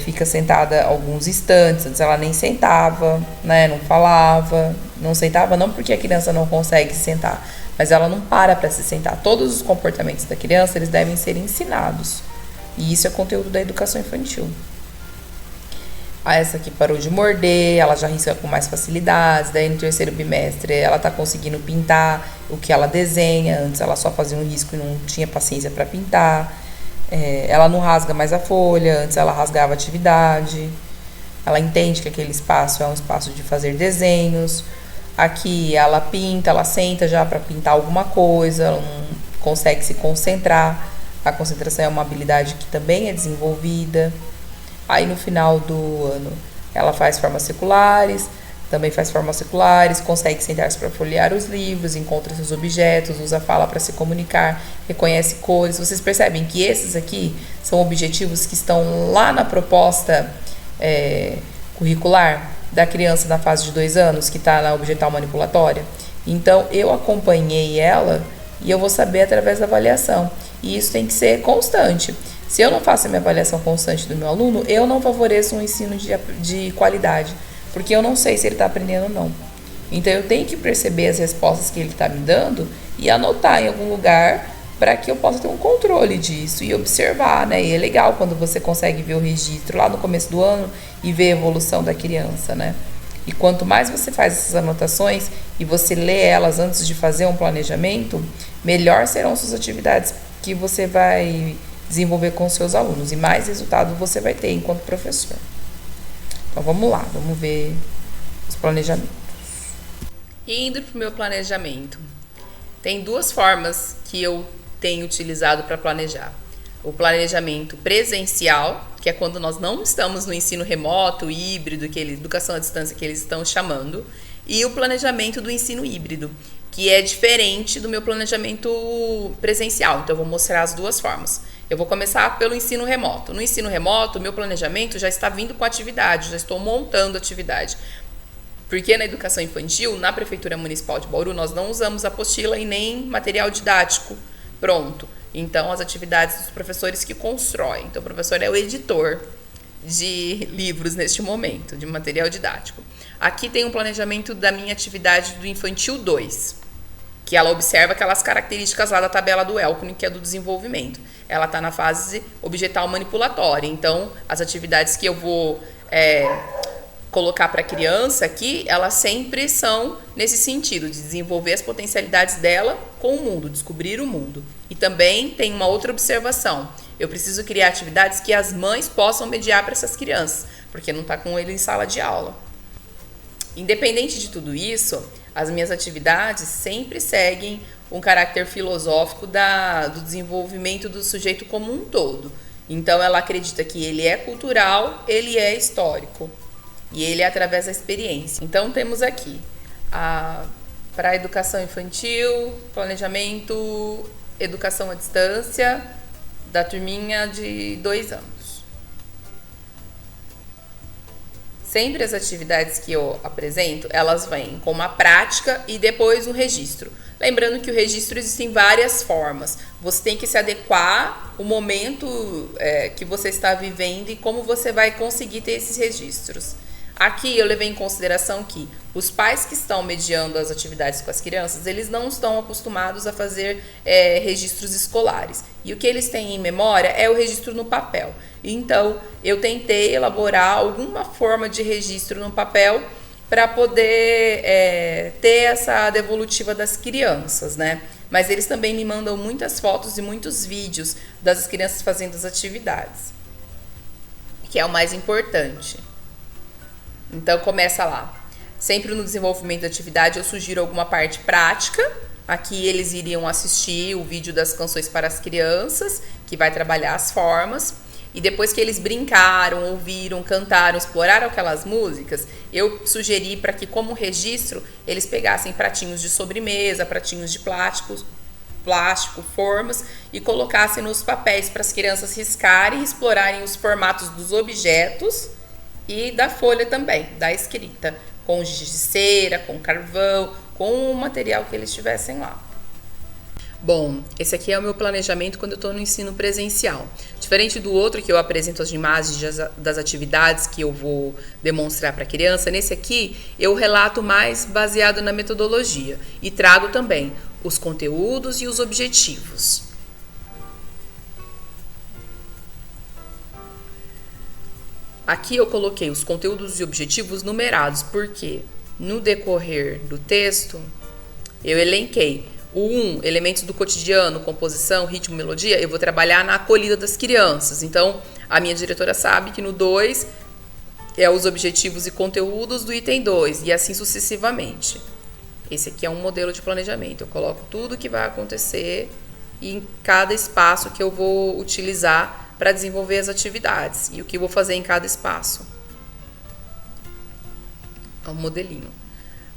S4: fica sentada alguns instantes. Antes ela nem sentava, né? Não falava. Não sentava não porque a criança não consegue se sentar, mas ela não para se sentar. Todos os comportamentos da criança, eles devem ser ensinados. E isso é conteúdo da educação infantil. Essa aqui parou de morder, ela já risca com mais facilidades. Daí no terceiro bimestre ela tá conseguindo pintar o que ela desenha. Antes ela só fazia um risco e não tinha paciência para pintar. Ela não rasga mais a folha, antes ela rasgava a atividade. Ela entende que aquele espaço é um espaço de fazer desenhos. Aqui ela pinta, ela senta já para pintar alguma coisa, ela não consegue se concentrar A concentração é uma habilidade que também é desenvolvida. Aí no final do ano ela faz formas circulares, consegue sentar-se para folhear os livros, encontra seus objetos, usa a fala para se comunicar, reconhece cores. Vocês percebem que esses aqui são objetivos que estão lá na proposta curricular da criança na fase de 2 anos, que está na objetal manipulatória? Então, eu acompanhei ela e eu vou saber através da avaliação. E isso tem que ser constante. Se eu não faço a minha avaliação constante do meu aluno, eu não favoreço um ensino de qualidade, porque eu não sei se ele está aprendendo ou não. Então, eu tenho que perceber as respostas que ele está me dando e anotar em algum lugar para que eu possa ter um controle disso e observar, né? E é legal quando você consegue ver o registro lá no começo do ano e ver a evolução da criança, né? E quanto mais você faz essas anotações e você lê elas antes de fazer um planejamento, melhor serão suas atividades que você vai desenvolver com os seus alunos e mais resultado você vai ter enquanto professor. Então vamos lá, vamos ver os planejamentos. Indo para o meu planejamento, tem 2 formas que eu tenho utilizado para planejar. O planejamento presencial, que é quando nós não estamos no ensino remoto, híbrido, educação à distância que eles estão chamando, e o planejamento do ensino híbrido, que é diferente do meu planejamento presencial. Então, eu vou mostrar as 2 formas. Eu vou começar pelo ensino remoto. No ensino remoto, o meu planejamento já está vindo com atividade, já estou montando atividade. Porque na educação infantil, na Prefeitura Municipal de Bauru, nós não usamos apostila e nem material didático pronto. Então, as atividades dos professores que constroem. Então, o professor é o editor de livros neste momento, de material didático. Aqui tem um planejamento da minha atividade do Infantil 2, que ela observa aquelas características lá da tabela do Elcone, que é do desenvolvimento. Ela está na fase objetal manipulatória. Então, as atividades que eu vou colocar para a criança aqui, elas sempre são nesse sentido, de desenvolver as potencialidades dela com o mundo, descobrir o mundo. E também tem uma outra observação. Eu preciso criar atividades que as mães possam mediar para essas crianças, porque não está com ele em sala de aula. Independente de tudo isso, as minhas atividades sempre seguem um caráter filosófico do desenvolvimento do sujeito como um todo. Então, ela acredita que ele é cultural, ele é histórico. E ele é através da experiência. Então, temos aqui para a educação infantil, planejamento, educação à distância, da turminha de 2 anos. Sempre as atividades que eu apresento, elas vêm com uma prática e depois um registro. Lembrando que o registro existem várias formas. Você tem que se adequar ao momento que você está vivendo e como você vai conseguir ter esses registros. Aqui eu levei em consideração que os pais que estão mediando as atividades com as crianças, eles não estão acostumados a fazer registros escolares. E o que eles têm em memória é o registro no papel. Então, eu tentei elaborar alguma forma de registro no papel para poder ter essa devolutiva das crianças, né? Mas eles também me mandam muitas fotos e muitos vídeos das crianças fazendo as atividades, que é o mais importante. Então, começa lá. Sempre no desenvolvimento da atividade, eu sugiro alguma parte prática. Aqui eles iriam assistir o vídeo das canções para as crianças, que vai trabalhar as formas. E depois que eles brincaram, ouviram, cantaram, exploraram aquelas músicas, eu sugeri para que, como registro, eles pegassem pratinhos de sobremesa, pratinhos de plástico, formas, e colocassem nos papéis para as crianças riscarem e explorarem os formatos dos objetos e da folha também, da escrita, com giz de cera, com carvão, com o material que eles tivessem lá. Bom, esse aqui é o meu planejamento quando eu estou no ensino presencial. Diferente do outro que eu apresento as imagens das atividades que eu vou demonstrar para a criança, nesse aqui eu relato mais baseado na metodologia e trago também os conteúdos e os objetivos. Aqui eu coloquei os conteúdos e objetivos numerados, porque no decorrer do texto eu elenquei o 1, elementos do cotidiano, composição, ritmo, melodia, eu vou trabalhar na acolhida das crianças. Então, a minha diretora sabe que no 2 é os objetivos e conteúdos do item 2, e assim sucessivamente. Esse aqui é um modelo de planejamento. Eu coloco tudo que vai acontecer e em cada espaço que eu vou utilizar para desenvolver as atividades e o que eu vou fazer em cada espaço. É um modelinho.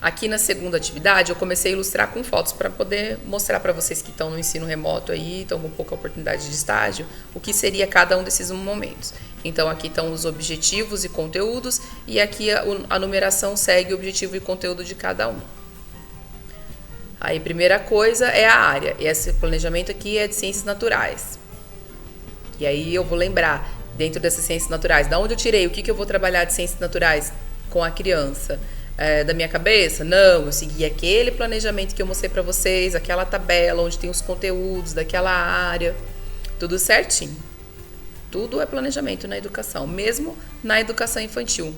S4: Aqui na segunda atividade eu comecei a ilustrar com fotos para poder mostrar para vocês que estão no ensino remoto aí, estão com pouca oportunidade de estágio, o que seria cada um desses momentos. Então aqui estão os objetivos e conteúdos e aqui a numeração segue o objetivo e conteúdo de cada um. Aí primeira coisa é a área, e esse planejamento aqui é de ciências naturais. E aí eu vou lembrar, dentro dessas ciências naturais, da onde eu tirei, o que eu vou trabalhar de ciências naturais com a criança. Da minha cabeça? Não, eu segui aquele planejamento que eu mostrei para vocês, aquela tabela onde tem os conteúdos daquela área, tudo certinho. Tudo é planejamento na educação, mesmo na educação infantil.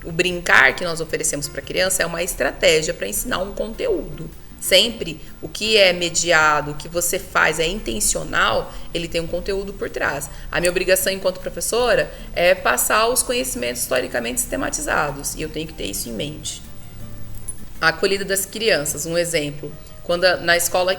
S4: O brincar que nós oferecemos para a criança é uma estratégia para ensinar um conteúdo. Sempre o que é mediado, o que você faz é intencional, ele tem um conteúdo por trás. A minha obrigação enquanto professora é passar os conhecimentos historicamente sistematizados e eu tenho que ter isso em mente. A acolhida das crianças, um exemplo. Quando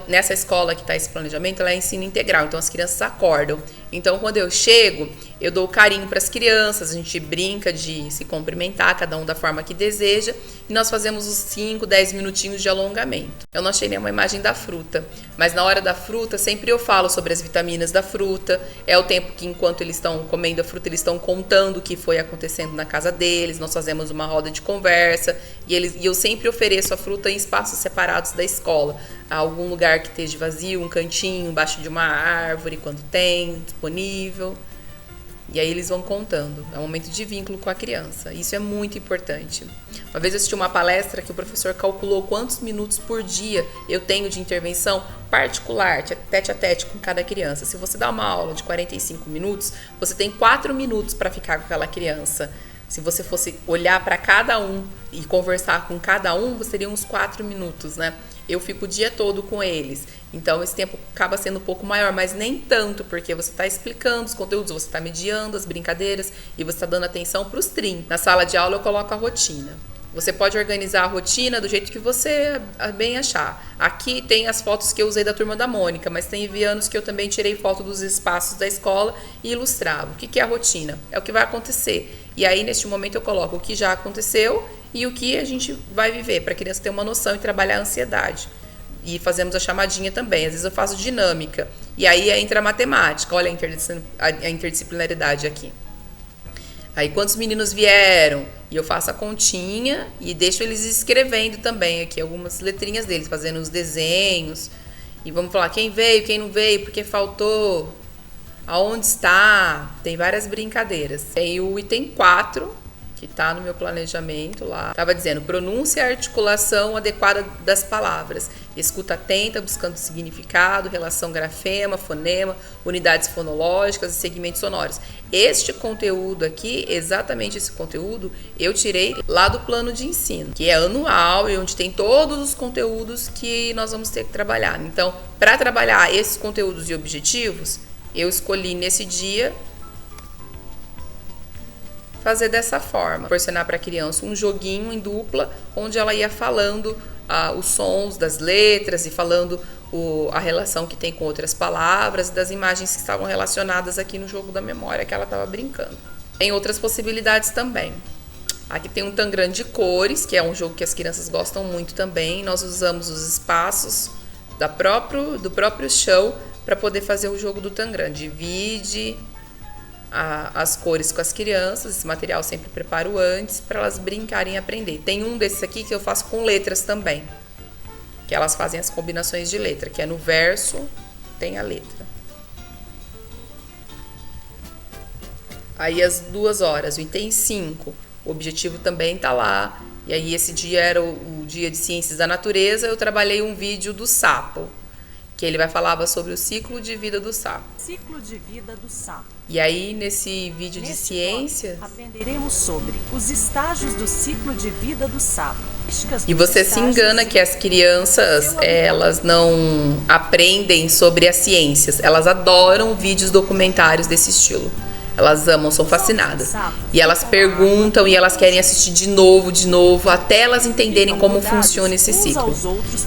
S4: nessa escola que está esse planejamento, ela é ensino integral, então as crianças acordam. Então, quando eu chego, eu dou carinho para as crianças, a gente brinca de se cumprimentar, cada um da forma que deseja, e nós fazemos os 5, 10 minutinhos de alongamento. Eu não achei nenhuma imagem da fruta, mas na hora da fruta, sempre eu falo sobre as vitaminas da fruta, é o tempo que enquanto eles estão comendo a fruta, eles estão contando o que foi acontecendo na casa deles, nós fazemos uma roda de conversa, e eu sempre ofereço a fruta em espaços separados da escola, algum lugar que esteja vazio, um cantinho, embaixo de uma árvore, quando tem, disponível. E aí eles vão contando. É um momento de vínculo com a criança. Isso é muito importante. Uma vez eu assisti uma palestra que o professor calculou quantos minutos por dia eu tenho de intervenção particular, tete a tete com cada criança. Se você dá uma aula de 45 minutos, você tem 4 minutos para ficar com aquela criança. Se você fosse olhar para cada um e conversar com cada um, você teria uns 4 minutos, né? Eu fico o dia todo com eles. Então, esse tempo acaba sendo um pouco maior, mas nem tanto, porque você está explicando os conteúdos, você está mediando as brincadeiras e você está dando atenção para os 30. Na sala de aula, eu coloco a rotina. Você pode organizar a rotina do jeito que você bem achar. Aqui tem as fotos que eu usei da turma da Mônica, mas tem anos que eu também tirei foto dos espaços da escola e ilustrava. O que é a rotina? É o que vai acontecer. E aí, neste momento, eu coloco o que já aconteceu e o que a gente vai viver, para a criança ter uma noção e trabalhar a ansiedade. E fazemos a chamadinha também. Às vezes eu faço dinâmica. E aí entra a matemática. Olha a interdisciplinaridade aqui. Aí quantos meninos vieram? E eu faço a continha e deixo eles escrevendo também aqui algumas letrinhas deles, fazendo os desenhos. E vamos falar quem veio, quem não veio, porque faltou, aonde está. Tem várias brincadeiras. Tem o item 4, que está no meu planejamento lá. Estava dizendo, pronúncia e articulação adequada das palavras. Escuta atenta, buscando significado, relação grafema, fonema, unidades fonológicas e segmentos sonoros. Este conteúdo aqui, exatamente esse conteúdo, eu tirei lá do plano de ensino, que é anual e onde tem todos os conteúdos que nós vamos ter que trabalhar. Então, para trabalhar esses conteúdos e objetivos, eu escolhi nesse dia fazer dessa forma, proporcionar para a criança um joguinho em dupla, onde ela ia falando os sons das letras e falando a relação que tem com outras palavras e das imagens que estavam relacionadas aqui no jogo da memória que ela estava brincando. Tem outras possibilidades também. Aqui tem um Tangram de cores, que é um jogo que as crianças gostam muito também. Nós usamos os espaços do próprio chão para poder fazer o jogo do Tangram. Divide as cores com as crianças, esse material eu sempre preparo antes para elas brincarem e aprender. Tem um desses aqui que eu faço com letras também, que elas fazem as combinações de letra, que é no verso, tem a letra. Aí às 2 horas, o item 5, o objetivo também tá lá, e aí esse dia era o dia de ciências da natureza, eu trabalhei um vídeo do sapo, que ele falava sobre o ciclo de vida do sapo.
S5: Ciclo de vida do sapo.
S4: E aí, nesse vídeo de ciências,
S5: aprenderemos sobre os estágios do ciclo de vida do sapo.
S4: E você se engana que as crianças, elas não aprendem sobre as ciências. Elas adoram vídeos documentários desse estilo. Elas amam, são fascinadas. E elas perguntam e elas querem assistir de novo, até elas entenderem como funciona esse ciclo.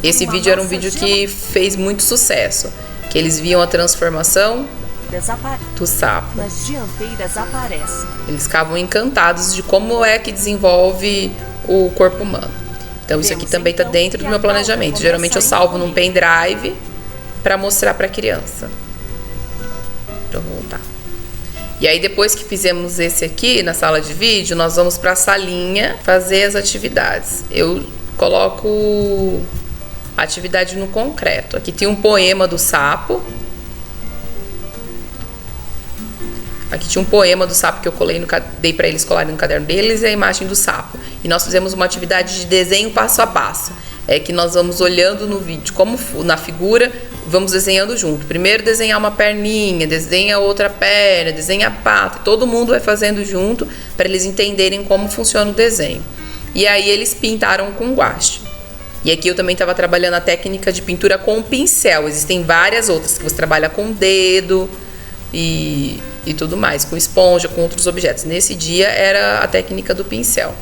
S4: Esse vídeo era um vídeo que fez muito sucesso, que eles viam a transformação
S5: Desaparece.
S4: do sapo.
S5: Nas dianteiras aparece.
S4: Eles ficavam encantados de como é que desenvolve o corpo humano. Então isso aqui também está dentro do meu planejamento. Geralmente eu salvo num pendrive para mostrar para a criança. Deixa eu voltar. E aí depois que fizemos esse aqui na sala de vídeo, nós vamos para a salinha fazer as atividades. Eu coloco a atividade no concreto. Aqui tem um poema do sapo. Aqui tinha um poema do sapo que eu dei para eles colarem no caderno deles e a imagem do sapo. E nós fizemos uma atividade de desenho passo a passo. É que nós vamos olhando no vídeo, como na figura, vamos desenhando junto. Primeiro desenhar uma perninha, desenha outra perna, desenha a pata. Todo mundo vai fazendo junto para eles entenderem como funciona o desenho. E aí eles pintaram com guache. E aqui eu também estava trabalhando a técnica de pintura com pincel. Existem várias outras que você trabalha com dedo e tudo mais, com esponja, com outros objetos. Nesse dia era a técnica do pincel.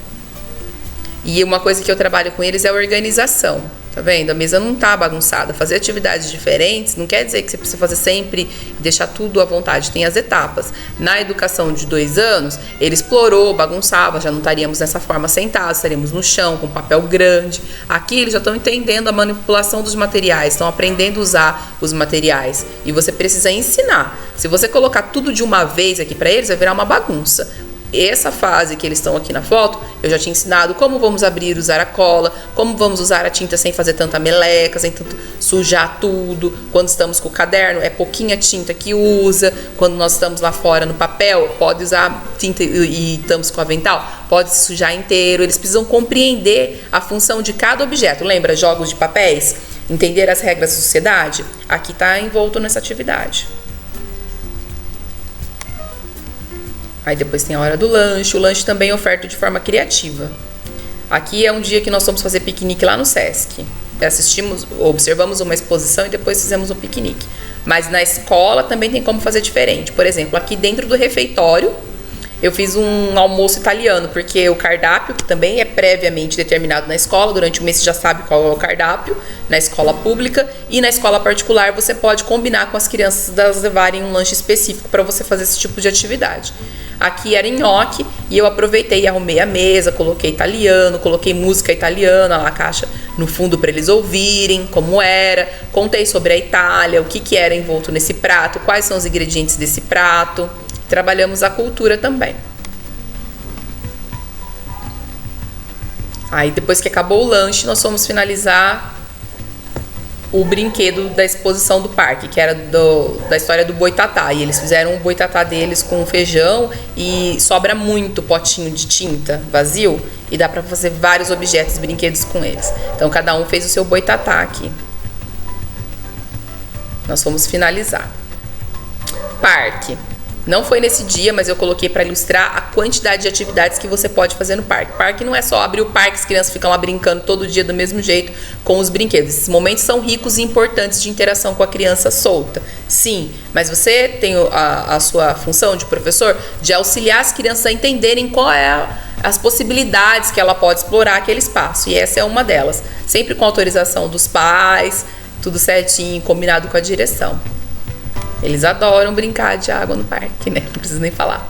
S4: E uma coisa que eu trabalho com eles é a organização. Tá vendo? A mesa não tá bagunçada. Fazer atividades diferentes não quer dizer que você precisa fazer sempre e deixar tudo à vontade. Tem as etapas. Na educação de 2 anos, ele explorou, bagunçava, já não estaríamos nessa forma sentados, estaríamos no chão, com papel grande. Aqui eles já estão entendendo a manipulação dos materiais, estão aprendendo a usar os materiais. E você precisa ensinar. Se você colocar tudo de uma vez aqui para eles, vai virar uma bagunça. Essa fase que eles estão aqui na foto, eu já tinha ensinado como vamos abrir e usar a cola, como vamos usar a tinta sem fazer tanta meleca, sem tanto sujar tudo. Quando estamos com o caderno, é pouquinha tinta que usa. Quando nós estamos lá fora no papel, pode usar tinta e estamos com avental, pode se sujar inteiro. Eles precisam compreender a função de cada objeto. Lembra jogos de papéis? Entender as regras da sociedade? Aqui está envolto nessa atividade. Aí depois tem a hora do lanche. O lanche também é oferta de forma criativa. Aqui é um dia que nós vamos fazer piquenique lá no Sesc. Observamos uma exposição e depois fizemos um piquenique. Mas na escola também tem como fazer diferente. Por exemplo, aqui dentro do refeitório, eu fiz um almoço italiano, porque o cardápio, que também é previamente determinado na escola, durante o mês você já sabe qual é o cardápio, na escola pública, e na escola particular você pode combinar com as crianças delas levarem um lanche específico para você fazer esse tipo de atividade. Aqui era nhoque e eu aproveitei e arrumei a mesa, coloquei italiano, coloquei música italiana na caixa no fundo para eles ouvirem como era, contei sobre a Itália, o que era envolto nesse prato, quais são os ingredientes desse prato. Trabalhamos a cultura também. Aí depois que acabou o lanche, nós fomos finalizar o brinquedo da exposição do parque, que era da história do boitatá. E eles fizeram o boitatá deles com feijão e sobra muito potinho de tinta vazio e dá para fazer vários objetos, brinquedos com eles. Então cada um fez o seu boitatá aqui. Nós fomos finalizar. Parque. Não foi nesse dia, mas eu coloquei para ilustrar a quantidade de atividades que você pode fazer no parque. Parque não é só abrir o parque, as crianças ficam lá brincando todo dia do mesmo jeito com os brinquedos. Esses momentos são ricos e importantes de interação com a criança solta. Sim, mas você tem a sua função de professor de auxiliar as crianças a entenderem qual é as possibilidades que ela pode explorar aquele espaço. E essa é uma delas. Sempre com autorização dos pais, tudo certinho, combinado com a direção. Eles adoram brincar de água no parque, né? Não preciso nem falar.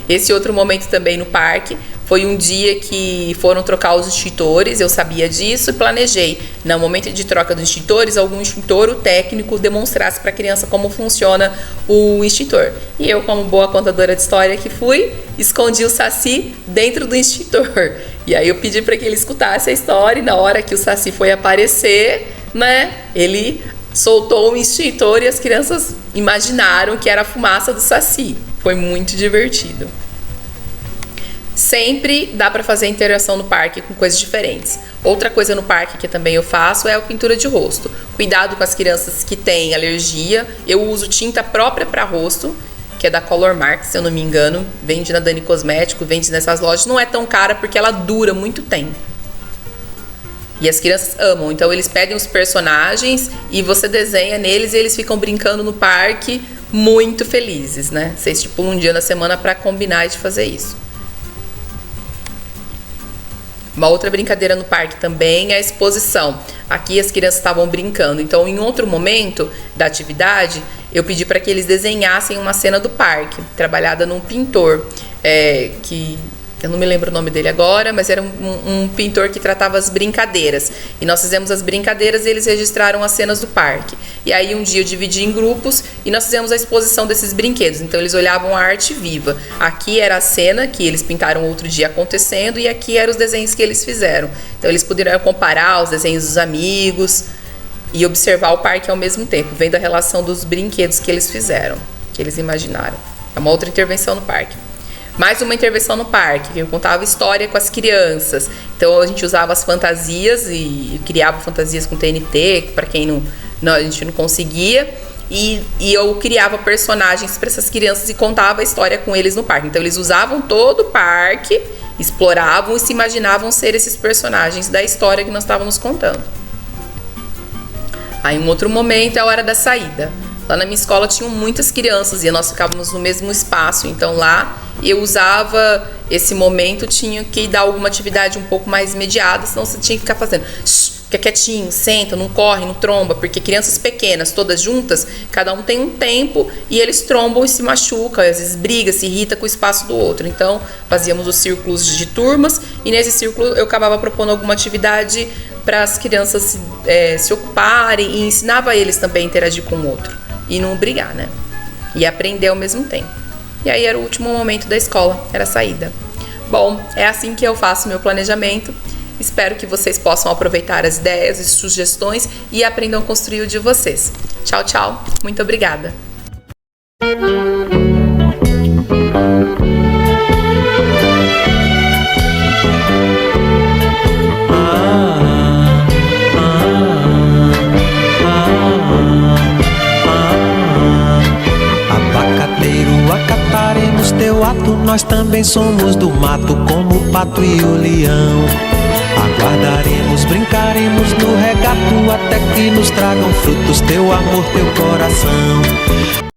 S4: Esse outro momento também no parque foi um dia que foram trocar os extintores, eu sabia disso e planejei. No momento de troca dos extintores, algum extintor, o técnico, demonstrasse para a criança como funciona o extintor. E eu, como boa contadora de história que fui, escondi o Saci dentro do extintor. E aí eu pedi para que ele escutasse a história e na hora que o Saci foi aparecer, né, ele soltou um extintor e as crianças imaginaram que era a fumaça do Saci. Foi muito divertido. Sempre dá para fazer interação no parque com coisas diferentes. Outra coisa no parque que também eu faço é a pintura de rosto. Cuidado com as crianças que têm alergia. Eu uso tinta própria para rosto, que é da Color Mark, se eu não me engano. Vende na Dani Cosmético, vende nessas lojas. Não é tão cara porque ela dura muito tempo. E as crianças amam, então eles pedem os personagens e você desenha neles e eles ficam brincando no parque muito felizes, né? Você estipula um dia na semana para combinar de fazer isso. Uma outra brincadeira no parque também é a exposição. Aqui as crianças estavam brincando, então em outro momento da atividade eu pedi para que eles desenhassem uma cena do parque, trabalhada num pintor, que eu não me lembro o nome dele agora, mas era um pintor que tratava as brincadeiras. E nós fizemos as brincadeiras e eles registraram as cenas do parque. E aí um dia eu dividi em grupos e nós fizemos a exposição desses brinquedos. Então eles olhavam a arte viva. Aqui era a cena que eles pintaram outro dia acontecendo e aqui eram os desenhos que eles fizeram. Então eles puderam comparar os desenhos dos amigos e observar o parque ao mesmo tempo, vendo a relação dos brinquedos que eles fizeram, que eles imaginaram. É uma outra intervenção no parque. Mais uma intervenção no parque, que eu contava história com as crianças. Então a gente usava as fantasias e criava fantasias com TNT, para quem a gente não conseguia. E eu criava personagens para essas crianças e contava a história com eles no parque. Então eles usavam todo o parque, exploravam e se imaginavam ser esses personagens da história que nós estávamos contando. Aí um outro momento é a hora da saída. Lá na minha escola tinham muitas crianças e nós ficávamos no mesmo espaço. Então lá eu usava esse momento, tinha que dar alguma atividade um pouco mais imediata, senão você tinha que ficar fazendo, fica quietinho, senta, não corre, não tromba, porque crianças pequenas, todas juntas, cada um tem um tempo e eles trombam e se machucam, às vezes briga, se irrita com o espaço do outro. Então fazíamos os círculos de turmas e nesse círculo eu acabava propondo alguma atividade para as crianças se ocuparem e ensinava eles também a interagir com o outro e não brigar, né? E aprender ao mesmo tempo. E aí era o último momento da escola, era a saída. Bom, é assim que eu faço meu planejamento. Espero que vocês possam aproveitar as ideias e sugestões e aprendam a construir o de vocês. Tchau, tchau. Muito obrigada.
S6: Acataremos teu ato, nós também somos do mato, como o pato e o leão. Aguardaremos, brincaremos no regato, até que nos tragam frutos teu amor, teu coração.